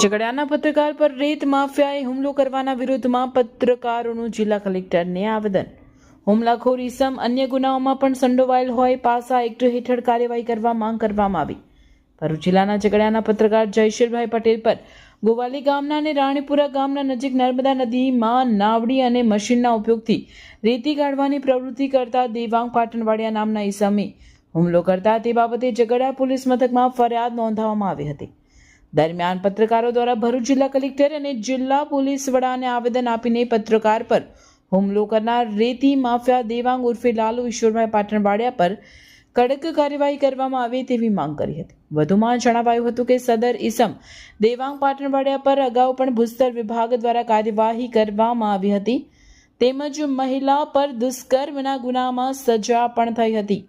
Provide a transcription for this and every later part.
ઝઘડિયાના પત્રકાર પર રેત માફિયાએ હુમલો કરવાના વિરોધમાં પત્રકારોનું જિલ્લા કલેક્ટરને આવેદન। હુમલાખોર ઈસમ અન્ય ગુનાઓમાં પણ સંડોવાયેલ હોય પાસા એક્ટ હેઠળ કાર્યવાહી કરવા માંગ કરવામાં આવી। ભરૂચ જિલ્લાના ઝઘડિયાના પત્રકાર જયશીલભાઈ પટેલ પર ગોવાલી ગામના અને રાણીપુરા ગામના નજીક નર્મદા નદીમાં નાવડી અને મશીનના ઉપયોગથી રેતી કાઢવાની પ્રવૃત્તિ કરતા દેવાંગ પાટણવાડિયા નામના ઈસમે હુમલો કરતા તે બાબતે ઝઘડિયા પોલીસ મથકમાં ફરિયાદ નોંધાવવામાં આવી હતી। દરમિયાન પત્રકારો દ્વારા ભરૂચ જિલ્લા કલેક્ટર અને જિલ્લા પોલીસ વડાને આવેદન આપીને પત્રકાર પર હુમલો કરનાર રેતી માફિયા દેવાંગ ઉર્ફે લાલુ ઈશ્વરભાઈ પાટણવાડિયા પર કડક કાર્યવાહી કરવામાં આવે તેવી માંગ કરી હતી। વધુમાં જણાવાયું હતું કે સદર ઈસમ દેવાંગ પાટણવાડિયા પર અગાઉ પણ ભૂસ્તર વિભાગ દ્વારા કાર્યવાહી કરવામાં આવી હતી તેમજ મહિલા પર દુષ્કર્મના ગુનામાં સજા પણ થઈ હતી।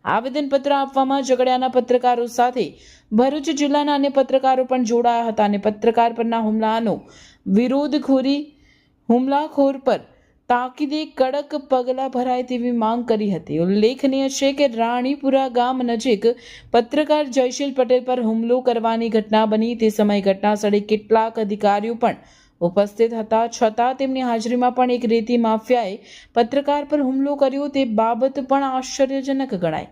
આવેદનપત્ર આપવામાં ઝઘડિયાના પત્રકારો સાથે ભરૂચ જિલ્લાના અન્ય પત્રકારો પણ જોડાયા હતા અને પત્રકાર પરના હુમલાનો હુમલાખોર પર તાકીદે કડક પગલાં ભરાય તેવી માંગ કરી હતી। ઉલ્લેખનીય છે કે રાણીપુરા ગામ નજીક પત્રકાર જયશીલ પટેલ પર હુમલો કરવાની ઘટના બની તે સમયે ઘટનાસ્થળે કેટલાક અધિકારીઓ પણ ઉપસ્થિત હતા છતાં તેમની હાજરીમાં પણ એક રેતી માફિયાએ પત્રકાર પર હુમલો કર્યો તે બાબત પણ આશ્ચર્યજનક ગણાય।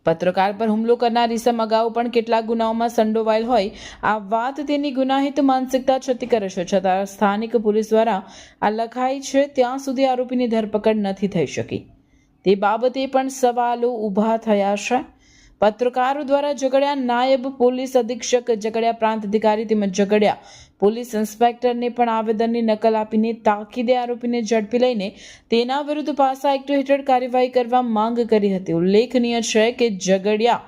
પત્રકાર પર હુમલો કરનાર ઈસમ અગાઉ પણ કેટલાક ગુનાઓમાં સંડોવાયેલ હોય આ વાત તેની ગુનાહિત માનસિકતા છતી કરે છે છતાં સ્થાનિક પોલીસ દ્વારા આ લખાઈ છે ત્યાં સુધી આરોપીની ધરપકડ નથી થઈ શકી તે બાબતે પણ સવાલો ઊભા થયા છે। પત્રકારો દ્વારા ઝઘડિયા નાયબ પોલીસ અધિક્ષક ઝઘડિયા પ્રાંત અધિકારી તેમજ ઝઘડિયા પોલીસ ઇન્સ્પેક્ટરને પણ આવેદનની નકલ આપીને તાકીદે આરોપીને ઝડપી લઈને તેના વિરુદ્ધ પાસા એક્ટ હેઠળ કાર્યવાહી કરવા માંગ કરી હતી। ઉલ્લેખનીય છે કે ઝઘડિયા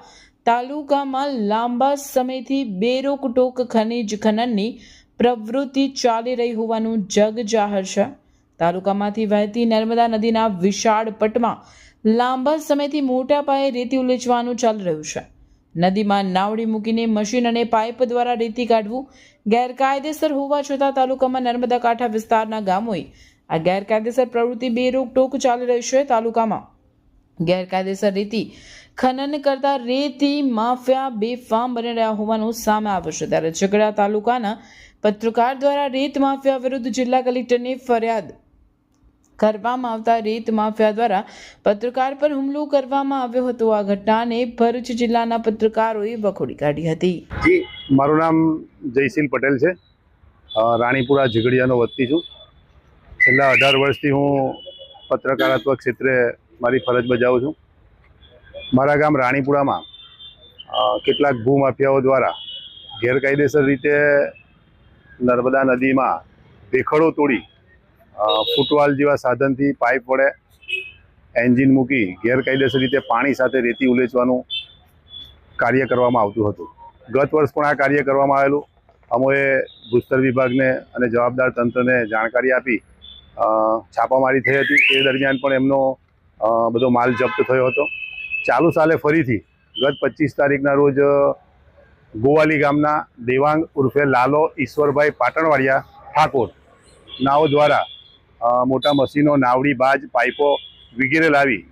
તાલુકામાં લાંબા સમયથી બેરોકટોક ખનીજ ખનનની પ્રવૃત્તિ ચાલી રહી હોવાનું જગ જાહેર છે। તાલુકામાંથી વહેતી નર્મદા નદીના વિશાળ પટમાં લાંબા સમયથી મોટા પાયે રેતી ઉલેચવાનું ચાલી રહ્યું છે। નદીમાં નાવડી મૂકીને મશીન અને પાઇપ દ્વારા રેતી કાઢવું ગેરકાયદેસર હોવા છતાં તાલુકામાં નર્મદા કાંઠા વિસ્તારના ગામોએ આ ગેરકાયદેસર પ્રવૃત્તિ બેરોકટોક ચાલી રહી છે। તાલુકામાં ગેરકાયદેસર રેતી ખનન કરતા રેતી માફિયા બેફામ બની રહ્યા હોવાનું સામે આવ્યું છે ત્યારે ઝઘડિયા તાલુકાના પત્રકાર દ્વારા રેત માફિયા વિરુદ્ધ જિલ્લા કલેક્ટરને ફરિયાદ કરવામાં આવતા રેત માફિયા દ્વારા પત્રકાર પર હુમલો કરવામાં આવ્યો હતો। આ ઘટનાને ભરૂચ જિલ્લાના પત્રકારોએ વખોડી કાઢી હતી। જી, મારું નામ જયશીલ પટેલ છે। રાણીપુરા ઝઘડિયાનો વતની છું। છેલ્લા 18 વર્ષથી હું પત્રકારત્વ ક્ષેત્રે મારી ફરજ બજાવું છું। મારા ગામ રાણીપુરામાં કેટલાક ભૂમાફિયાઓ દ્વારા ગેરકાયદેસર રીતે નર્મદા નદીમાં ભેખડો તોડી ફૂટવાલ જેવા સાધનથી પાઇપ વડે એન્જિન મૂકી ગેરકાયદેસર રીતે પાણી સાથે રેતી ઉલેચવાનું કાર્ય કરવામાં આવતું હતું। ગત વર્ષ પણ આ કાર્ય કરવામાં આવેલું। અમોએ ભૂસ્તર વિભાગને અને જવાબદાર તંત્રને જાણકારી આપી છાપામારી થઈ હતી। એ દરમિયાન પણ એમનો બધો માલ જપ્ત થયો હતો। ચાલુ સાલે ફરીથી ગત 25 તારીખના રોજ ગોવાલી ગામના દેવાંગ ઉર્ફે લાલો ઈશ્વરભાઈ પાટણવાડિયા ઠાકોર નાઓ દ્વારા મોટા મશીનો નાવડી બાજ પાઇપો વગેરે લાવી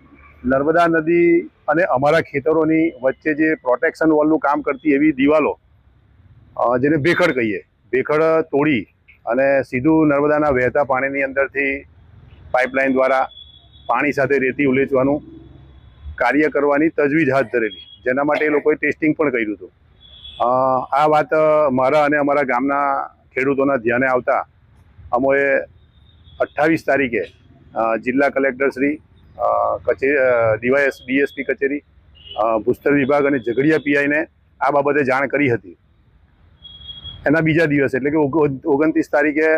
નર્મદા નદી અને અમારા ખેતરોની વચ્ચે જે પ્રોટેક્શન વોલનું કામ કરતી એવી દિવાલો જેને ભેખડ કહીએ ભેખડ તોડી અને સીધું નર્મદાના વહેતા પાણીની અંદરથી પાઇપલાઇન દ્વારા પાણી સાથે રેતી ઉલેચવાનું કાર્ય કરવાની તજવીજ હાથ ધરેલી જેના માટે એ લોકોએ ટેસ્ટિંગ પણ કર્યું હતું। આ વાત મારા અને અમારા ગામના ખેડૂતોના ધ્યાને આવતા અમોએ 28 તારીખે જિલ્લા કલેક્ટર શ્રી ડીએસપી કચેરી ભૂસ્તર વિભાગ અને ઝઘડિયા પીઆઈને આ બાબતે જાણ કરી હતી। એના બીજા દિવસે એટલે કે 29 તારીખે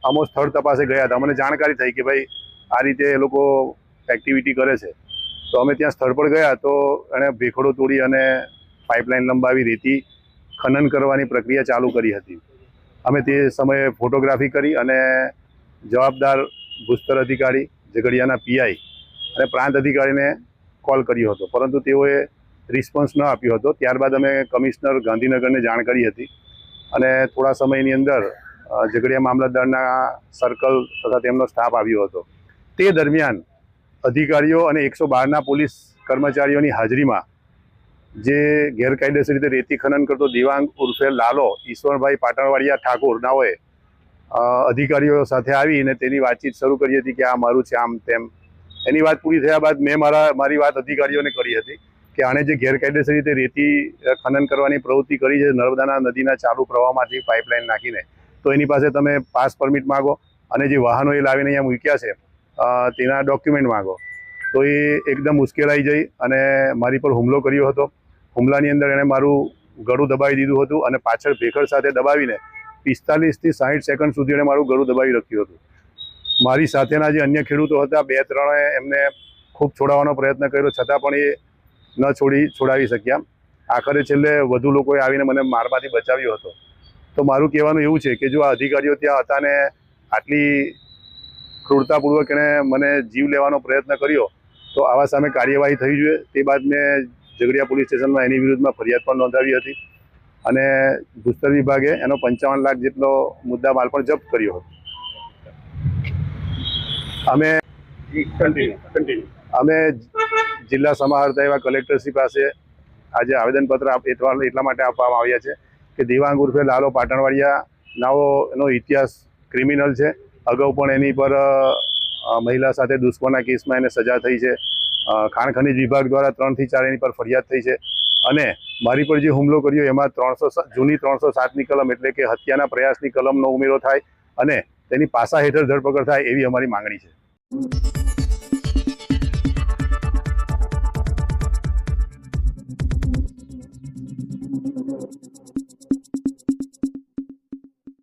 અમો સ્થળ તપાસે ગયા હતા। અમને જાણકારી થઈ કે ભાઈ આ રીતે એ લોકો એક્ટિવિટી કરે છે તો અમે ત્યાં સ્થળ પર ગયા તો એણે ભેખડો તોડી અને પાઇપલાઇન લંબાવી રેતી ખનન કરવાની પ્રક્રિયા ચાલુ કરી હતી। અમે તે સમયે ફોટોગ્રાફી કરી અને જવાબદાર ભૂસ્તર અધિકારી ઝઘડિયાના પીઆઈ અને પ્રાંત અધિકારીને કોલ કર્યો હતો પરંતુ તેઓએ રિસ્પોન્સ ન આપ્યો હતો। ત્યારબાદ અમે કમિશનર ગાંધીનગરને જાણ કરી હતી અને થોડા સમયની અંદર ઝઘડિયા મામલતદારના સર્કલ તથા તેમનો સ્ટાફ આવ્યો હતો। તે દરમિયાન અધિકારીઓ અને 112ના પોલીસ કર્મચારીઓની હાજરીમાં જે ગેરકાયદેસર રીતે રેતી ખનન કરતો દિવાંગ ઉર્ફે લાલો ઈશ્વરભાઈ પાટણવાડિયા ઠાકોર નાઓએ અધિકારીઓ સાથે આવીને તેની વાતચીત શરૂ કરી હતી કે આ મારું છે આમ તેમ. એની વાત પૂરી થયા બાદ મેં મારી વાત અધિકારીઓને કરી હતી કે આણે જે ગેરકાયદેસર રીતે રેતી ખનન કરવાની પ્રવૃત્તિ કરી છે નર્મદાના નદીના ચાલુ પ્રવાહમાંથી પાઇપલાઇન નાખીને, તો એની પાસે તમે પાસ પરમિટ માગો અને જે વાહનો એ લાવીને અહીંયા મૂક્યા છે તેના ડોક્યુમેન્ટ માગો. તો એ એકદમ ઉશ્કેરાઈ જઈ અને મારી પર હુમલો કર્યો હતો. હુમલાની અંદર એણે મારું ગળું દબાવી દીધું હતું અને પાછળ ભેખડ સાથે દબાવીને 45 થી 60 સેકન્ડ સુધી એણે મારું ગળું દબાવી રાખ્યું હતું. મારી સાથેના જે અન્ય ખેડૂતો હતા 2-3 એમને ખૂબ છોડાવવાનો પ્રયત્ન કર્યો, છતાં પણ એ ન છોડાવી શક્યા. આખરે છેલ્લે વધુ લોકોએ આવીને મને મારમાંથી બચાવ્યો હતો. તો મારું કહેવાનું એવું છે કે જો આ અધિકારીઓ ત્યાં હતા ને આટલી ક્રૂરતાપૂર્વક એણે મને જીવ લેવાનો પ્રયત્ન કર્યો તો આવા સામે કાર્યવાહી થવી જોઈએ. તે બાદ મેં ઝઘડિયા પોલીસ સ્ટેશનમાં એની વિરુદ્ધમાં ફરિયાદ પણ નોંધાવી હતી અને ભૂસ્તર વિભાગે એનો 55 લાખ જેટલો મુદ્દા માલ પણ જપ્ત કર્યો હતો. અમે જિલ્લા સમાહર્તા એવા કલેક્ટરશ્રી પાસે આજે આવેદનપત્ર એટલા માટે આપવામાં આવ્યા છે કે દિવાંગ ઉર્ફે લાલો પાટણવાડિયા નાઓનો ઇતિહાસ ક્રિમિનલ છે. અગાઉ પણ એની પર મહિલા સાથે દુષ્કર્મના કેસમાં એને સજા થઈ છે. ખાણ ખનીજ વિભાગ દ્વારા 3 થી 4 એની પર ફરિયાદ થઈ છે અને મારી પર જે હુમલો કર્યો એમાં જૂની 307ની કલમ એટલે કે હત્યાના પ્રયાસની કલમનો ઉમેરો થાય અને તેની પાસા હેઠળ ધરપકડ થાય એવી અમારી માંગણી છે.